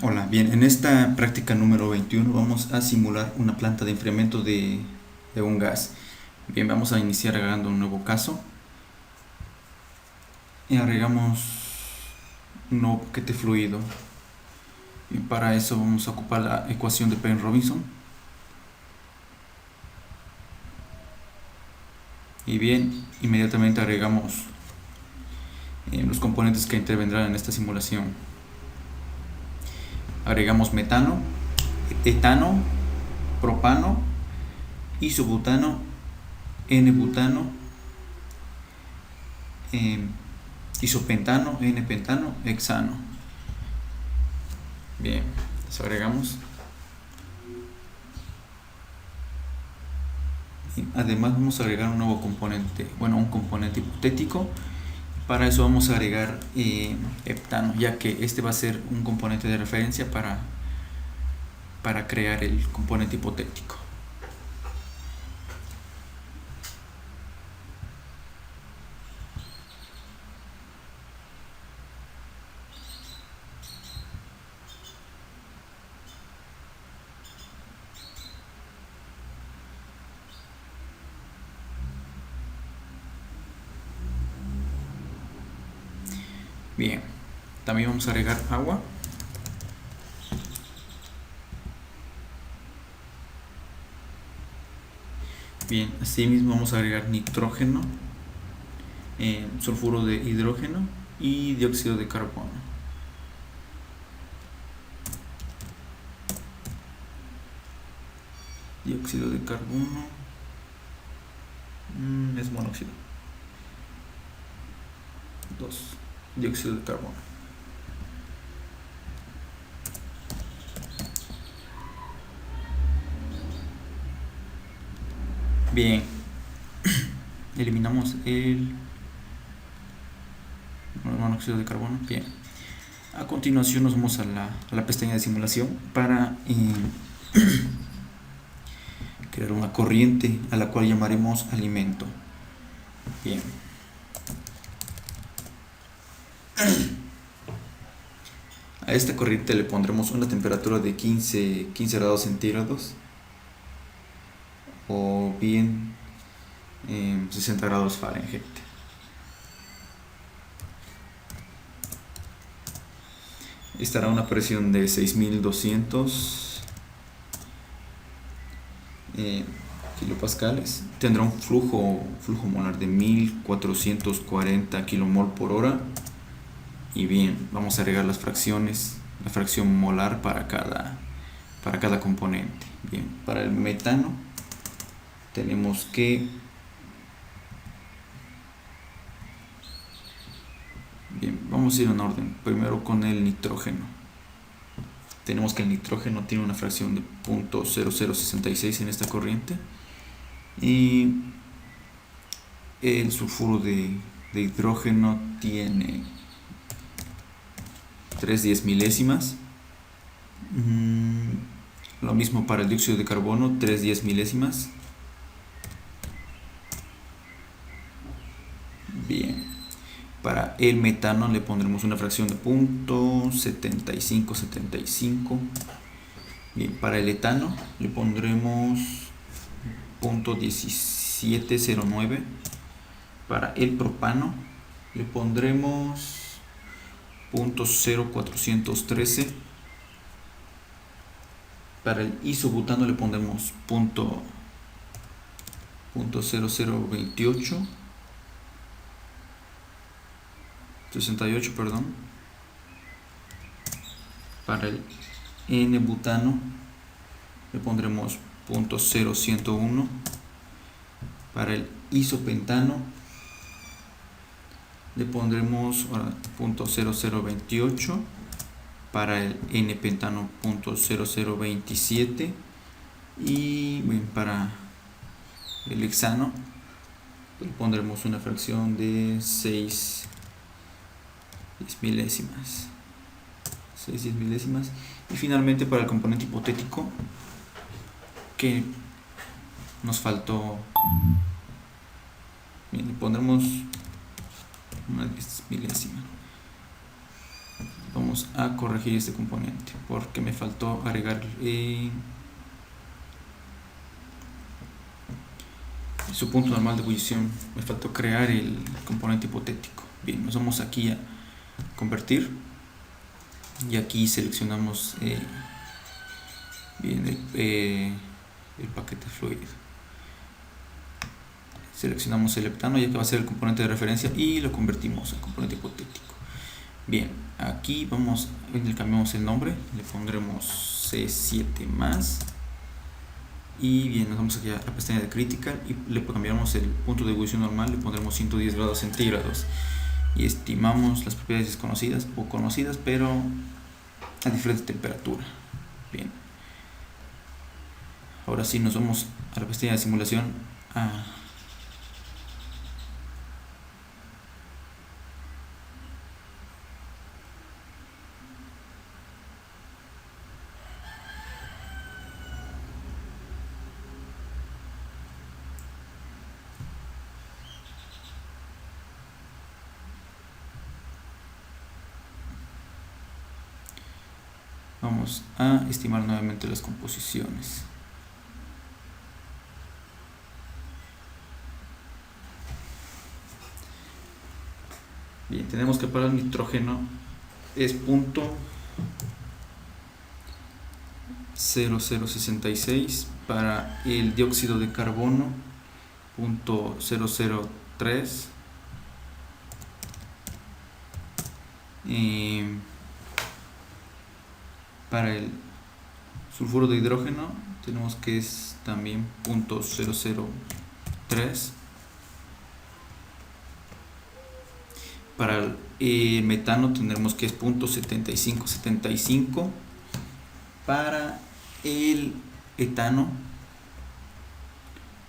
Hola, bien, en esta práctica número 21 vamos a simular una planta de enfriamiento de un gas. Bien, vamos a iniciar agregando un nuevo caso y agregamos un nuevo paquete fluido. Y para eso vamos a ocupar la ecuación de Penrose-Robinson. Y bien, inmediatamente agregamos los componentes que intervendrán en esta simulación. Agregamos metano, etano, propano, isobutano, N-butano, isopentano, N-pentano, hexano. Bien, les agregamos. Y además vamos a agregar un nuevo componente, un componente hipotético. Para eso vamos a agregar heptano, ya que este va a ser un componente de referencia para crear el componente hipotético. Bien, también vamos a agregar agua. Bien, asimismo vamos a agregar nitrógeno, sulfuro de hidrógeno y dióxido de carbono. Dióxido de carbono es monóxido. 2. Dióxido de carbono. Bien, eliminamos el monóxido de carbono. Bien, a continuación nos vamos a la pestaña de simulación para crear una corriente a la cual llamaremos alimento. Bien, a esta corriente le pondremos una temperatura de 15 grados centígrados o bien 60 grados Fahrenheit. Estará a una presión de 6200 kilopascales. Tendrá un flujo molar de 1440 kilomol por hora. Y bien, vamos a agregar las fracciones, la fracción molar para cada componente. Bien, para el metano tenemos que vamos a ir en orden. Primero con el nitrógeno. Tenemos que el nitrógeno tiene una fracción de 0.0066 en esta corriente. Y el sulfuro de hidrógeno tiene 3/10 milésimas. Lo mismo para el dióxido de carbono, 3/10 milésimas. Bien, para el metano le pondremos una fracción de 0.7575. Bien, para el etano le pondremos 0.1709. Para el propano le pondremos 0.0413. Para el isobutano le pondremos 0.0028 68, perdón. Para el N-butano le pondremos 0.01. Para el isopentano le pondremos 0.0028. Para el N-pentano 0.0027. Y bien, para el hexano le pondremos una fracción de 6/10 milésimas. 6/10 milésimas. Y finalmente para el componente hipotético, que nos faltó, bien, le pondremos una 10 milésima. vamos a corregir este componente porque me faltó agregar su punto normal de ebullición, me faltó crear el componente hipotético. Bien, nos vamos aquí a convertir y aquí seleccionamos bien el paquete fluido, seleccionamos el heptano ya que va a ser el componente de referencia y lo convertimos al componente hipotético. Bien, aquí le cambiamos el nombre, le pondremos C7 más. Y bien, nos vamos aquí a la pestaña de Critical y le cambiamos el punto de ebullición normal, le pondremos 110 grados centígrados y estimamos las propiedades desconocidas o conocidas, pero a diferente temperatura. Bien, ahora sí nos vamos a la pestaña de simulación vamos a estimar nuevamente las composiciones. Bien, tenemos que para el nitrógeno es .0066, para el dióxido de carbono .003, para el sulfuro de hidrógeno tenemos que es también .003, para el metano tendremos que es .7575, para el etano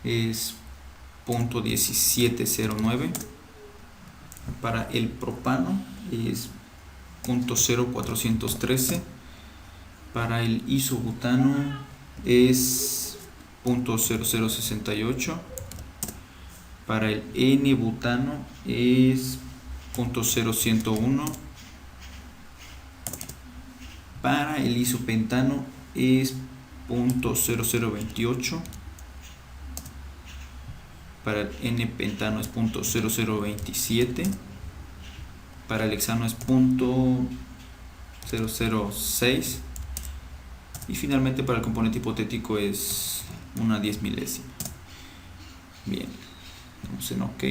es .1709, para el propano es .0413, para el isobutano es .0068, para el N-butano es .0101, para el isopentano es .0028, para el N-pentano es .0027, para el hexano es .006 y finalmente para el componente hipotético es una 10 milésima. Bien, vamos en OK.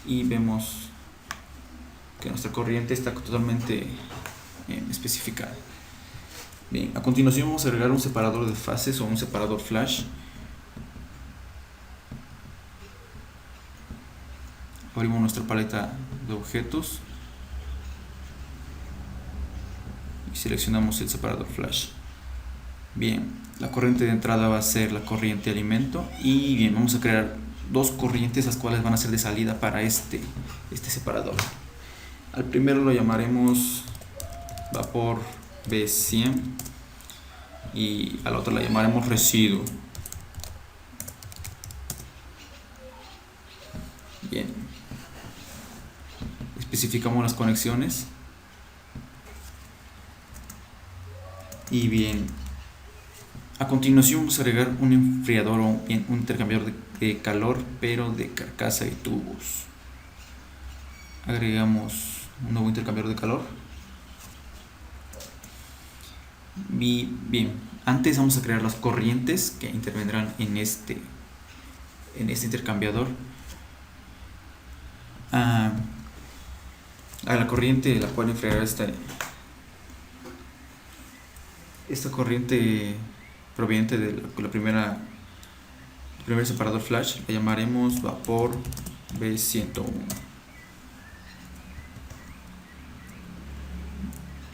Y vemos que nuestra corriente está totalmente especificada. Bien, a continuación vamos a agregar un separador de fases o un separador flash. Abrimos nuestra paleta de objetos y seleccionamos el separador flash. Bien, la corriente de entrada va a ser la corriente alimento y bien, vamos a crear dos corrientes las cuales van a ser de salida para este separador. Al primero lo llamaremos vapor B100 y al otro la llamaremos residuo. Bien, especificamos las conexiones y bien, a continuación vamos a agregar un enfriador o un intercambiador de calor, pero de carcasa y tubos. Agregamos un nuevo intercambiador de calor. Bien, antes vamos a crear las corrientes que intervendrán en este intercambiador. A la corriente la cual enfriará esta corriente proveniente de el primer separador flash la llamaremos vapor B101.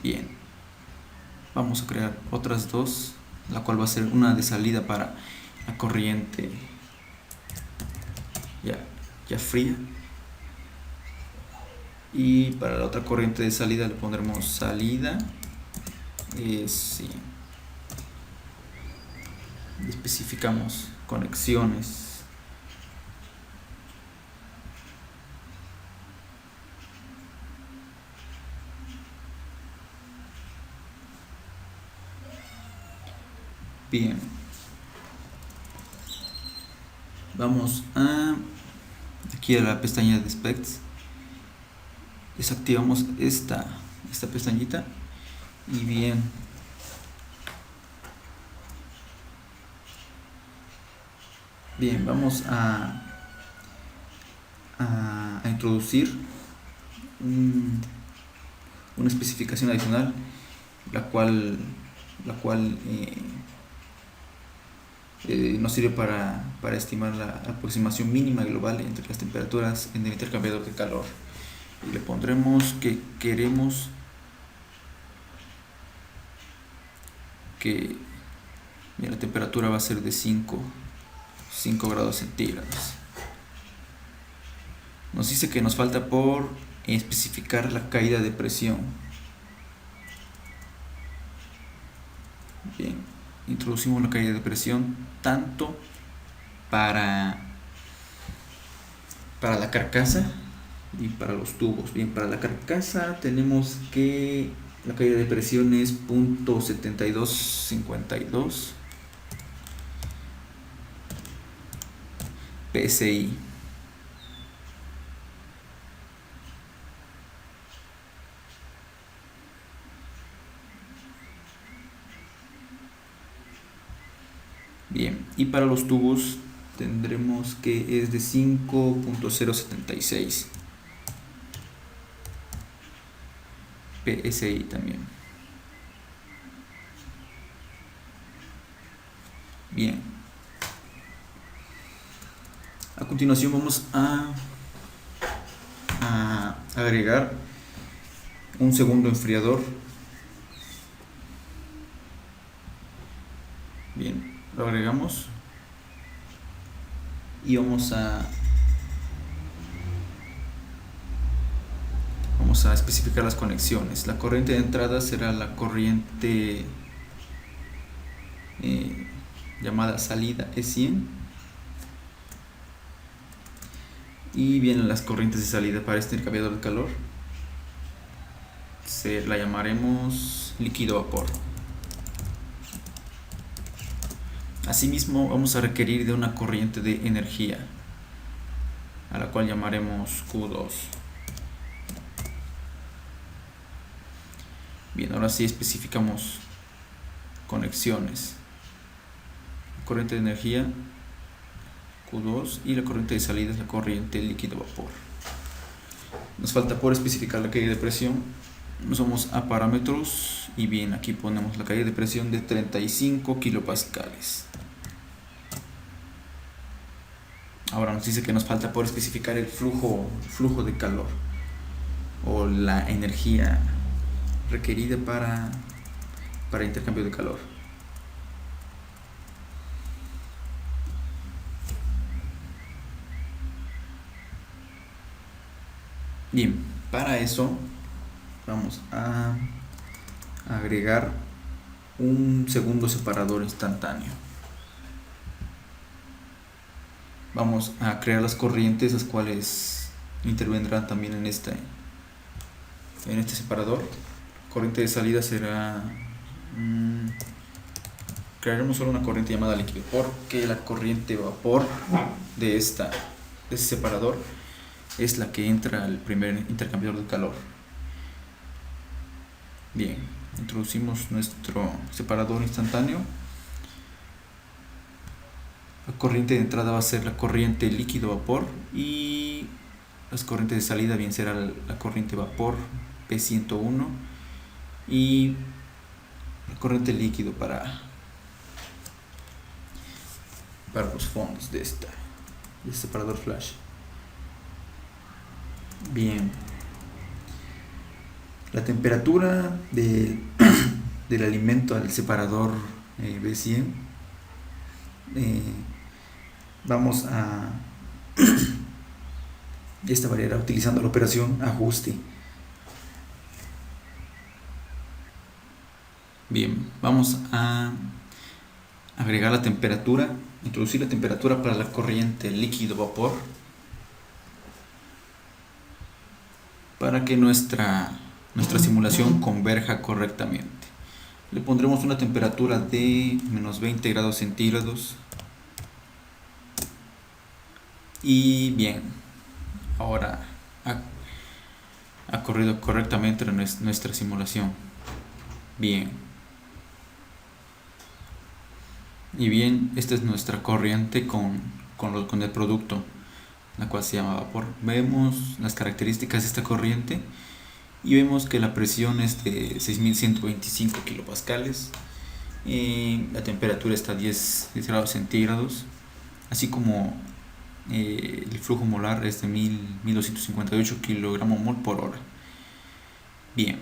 Bien, vamos a crear otras dos, la cual va a ser una de salida para la corriente ya fría, y para la otra corriente de salida le pondremos salida sí. Especificamos conexiones Bien, vamos a aquí a la pestaña de specs, desactivamos esta pestañita y bien, vamos a introducir una especificación adicional, la cual nos sirve para estimar la aproximación mínima global entre las temperaturas en el intercambiador de calor. Y le pondremos que queremos que la temperatura va a ser de 5 grados centígrados. Nos dice que nos falta por especificar la caída de presión. Bien, introducimos la caída de presión tanto para la carcasa y para los tubos. Bien, para la carcasa tenemos que la caída de presión es 0.7252 PSI. Bien, y para los tubos tendremos que es de 5.076 PSI también. Bien, a continuación vamos a agregar un segundo enfriador. Bien, lo agregamos y vamos a especificar las conexiones. La corriente de entrada será la corriente llamada salida E100, y vienen las corrientes de salida para este intercambiador de calor. La llamaremos líquido vapor. Asimismo, vamos a requerir de una corriente de energía, a la cual llamaremos Q2. Bien, ahora sí especificamos conexiones. Corriente de energía Q2 y la corriente de salida es la corriente líquido vapor. Nos falta por especificar la caída de presión. Nos vamos a parámetros y bien, aquí ponemos la caída de presión de 35 kilopascales. Ahora nos dice que nos falta por especificar el flujo de calor o la energía requerida para intercambio de calor. Bien, para eso vamos a agregar un segundo separador instantáneo. Vamos a crear las corrientes, las cuales intervendrán también en este separador. Corriente de salida será crearemos solo una corriente llamada líquido, porque la corriente vapor de este separador es la que entra al primer intercambiador de calor. Bien, introducimos nuestro separador instantáneo. La corriente de entrada va a ser la corriente líquido vapor y las corrientes de salida bien será la corriente vapor P101 y la corriente líquido para los fondos de este separador flash. Bien, la temperatura del alimento al separador B100, vamos a esta variará utilizando la operación ajuste. Bien, vamos a agregar la temperatura, introducir la temperatura para la corriente líquido vapor para que nuestra simulación converja correctamente. Le pondremos una temperatura de menos 20 grados centígrados. Y bien, ahora ha corrido correctamente nuestra simulación. Bien. Y bien, esta es nuestra corriente con el producto, la cual se llama vapor. Vemos las características de esta corriente y vemos que la presión es de 6125 kilopascales. La temperatura está a 10 grados centígrados, así como el flujo molar es de 1258 kilogramos mol por hora. Bien,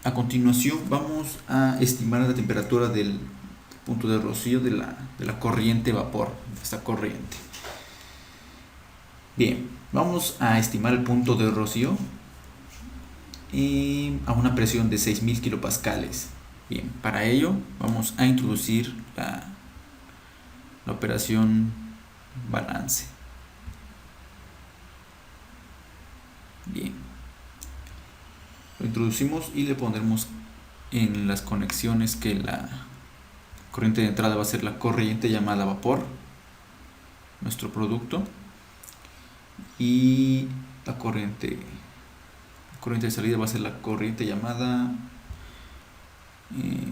a continuación vamos a estimar la temperatura del punto de rocío de la corriente vapor, de esta corriente. Bien, vamos a estimar el punto de rocío a una presión de 6000 kilopascales. Bien, para ello vamos a introducir la operación balance. Bien, lo introducimos y le pondremos en las conexiones que la corriente de entrada va a ser la corriente llamada vapor, nuestro producto, y la corriente de salida va a ser la corriente llamada bien,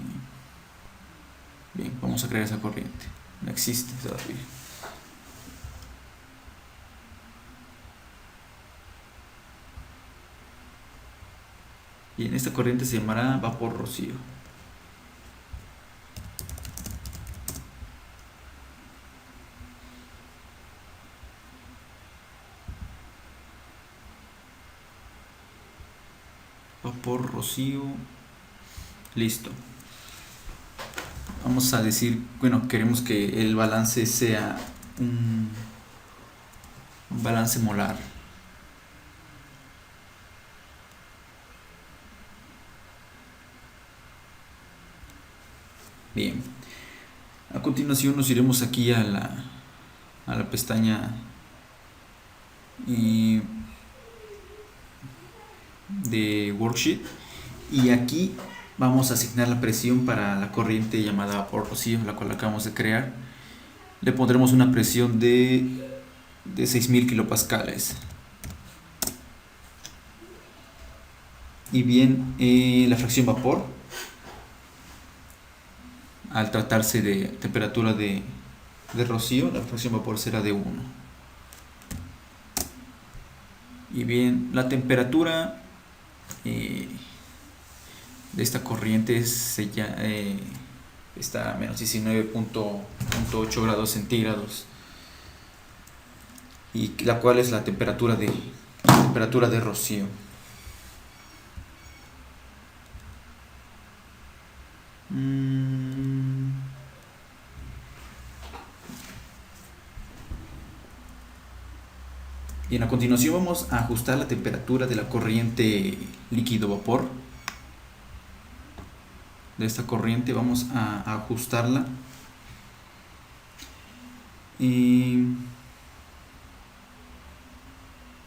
vamos a crear esa corriente, no existe todavía. Bien, esta corriente se llamará vapor rocío. Vapor rocío. Listo. Vamos a decir, bueno, queremos que el balance sea un balance molar. Bien, a continuación nos iremos aquí a la pestaña de worksheet, y aquí vamos a asignar la presión para la corriente llamada vapor rocío, la cual acabamos de crear. Le pondremos una presión de 6000 kilopascales. Y bien, la fracción vapor, al tratarse de temperatura de rocío, la fracción vapor será de 1. Y bien, la temperatura de esta corriente está a menos 19.8 grados centígrados, y la cual es la temperatura de rocío. Bien, a continuación vamos a ajustar la temperatura de la corriente líquido-vapor. De esta corriente vamos a ajustarla. Y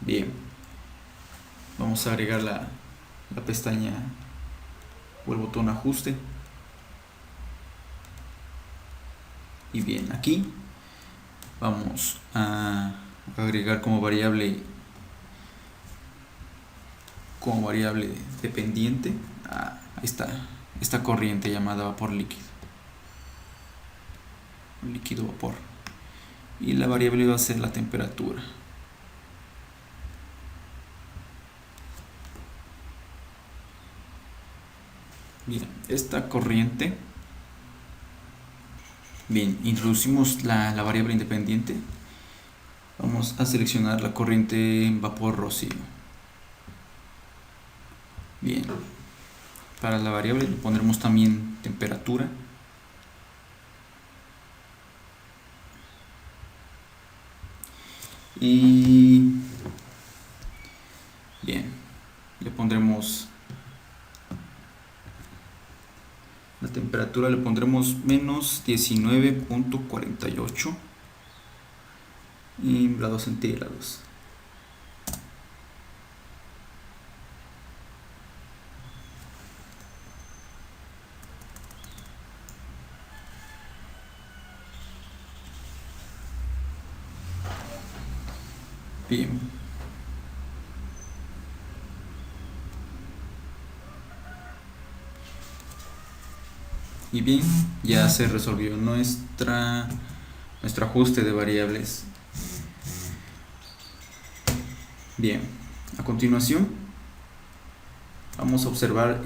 bien, vamos a agregar la pestaña o el botón ajuste. Y bien, aquí vamos a agregar como variable dependiente a esta corriente llamada vapor líquido vapor, y la variable va a ser la temperatura. Bien, esta corriente, bien, introducimos la variable independiente. Vamos a seleccionar la corriente vapor rocío. Bien, para la variable le pondremos también temperatura. Y bien, le pondremos la temperatura, le pondremos menos 19.48 grados centígrados. Bien. Y bien, ya se resolvió nuestro ajuste de variables. Bien, a continuación vamos a observar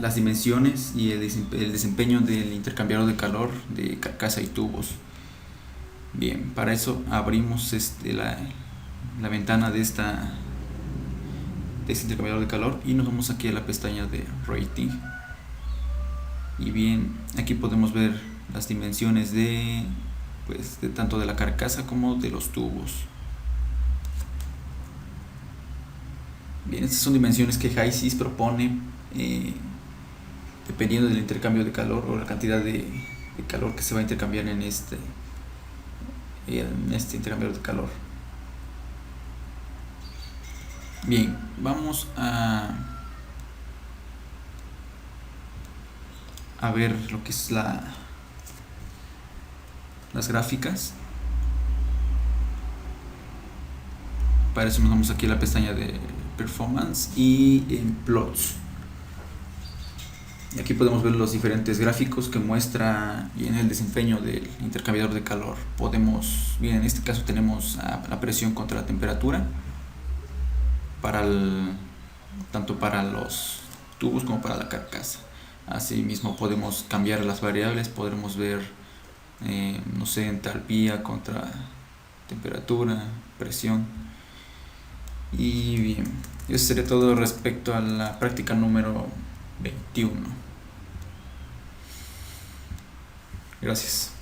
las dimensiones y el desempeño del intercambiador de calor de carcasa y tubos. Bien, para eso abrimos la ventana de este intercambiador de calor y nos vamos aquí a la pestaña de rating. Y bien, aquí podemos ver las dimensiones de tanto de la carcasa como de los tubos. Bien, estas son dimensiones que HYSYS propone dependiendo del intercambio de calor o la cantidad de calor que se va a intercambiar en este intercambiador de calor. Bien, vamos a ver lo que es las gráficas. Para eso nos vamos aquí a la pestaña de performance y en plots. Y aquí podemos ver los diferentes gráficos que muestra bien el desempeño del intercambiador de calor. Bien, en este caso tenemos la presión contra la temperatura tanto para los tubos como para la carcasa. Asimismo podemos cambiar las variables, podremos ver no sé, entalpía contra temperatura, presión. Y bien, eso sería todo respecto a la práctica número 21. Gracias.